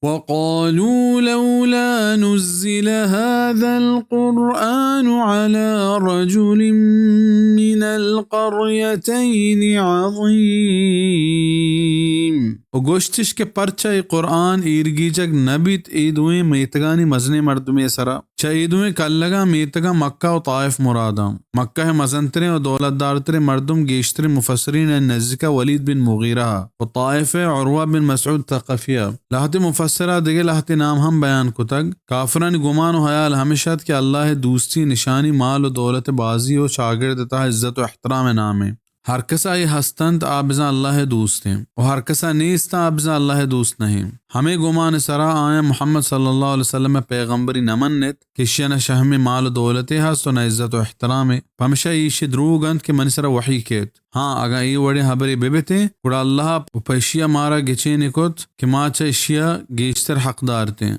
وقالوا لولا نزل هذا القرآن على رجل من القريتين عظيم. وگوشتش که پرچه قرآن ایرگیجگ نبیت ایدویں میتگانی مزن مردمی سرا چا ایدویں کلگا میتگا مکہ و طائف مرادام. مکہ مزنترے و دولتدارترے مردم گیشترے مفسرین نزدیک ولید بن مغیرہ و طائف عروہ بن مسعود ثقفیہ. لہت مفسرہ دیگے لہت نام ہم بیان کتگ کافران گمان و حیال ہمیشت کہ اللہ دوستی نشانی مال و دولت بازی و شاگردتا عزت و احترام نامے. ہر کسا یہ ہستند آبزاں اللہ دوست ہیں اور ہر کسا نیست آبزاں اللہ دوست نہیں. ہمیں گمان سرا آیا محمد صلی اللہ علیہ وسلم پیغمبری نمنت کہ شینا شہم مال و دولت ہست و نہ عزت و احترام. ہمیشہ یہ دروگند کہ من سرا وحی کیت. ہاں اگر یہ وڑے حبری بیبتے کڑا اللہ پیشیا مارا گچے نکت کہ ما چا اشیا گیشتر حقدار تھے.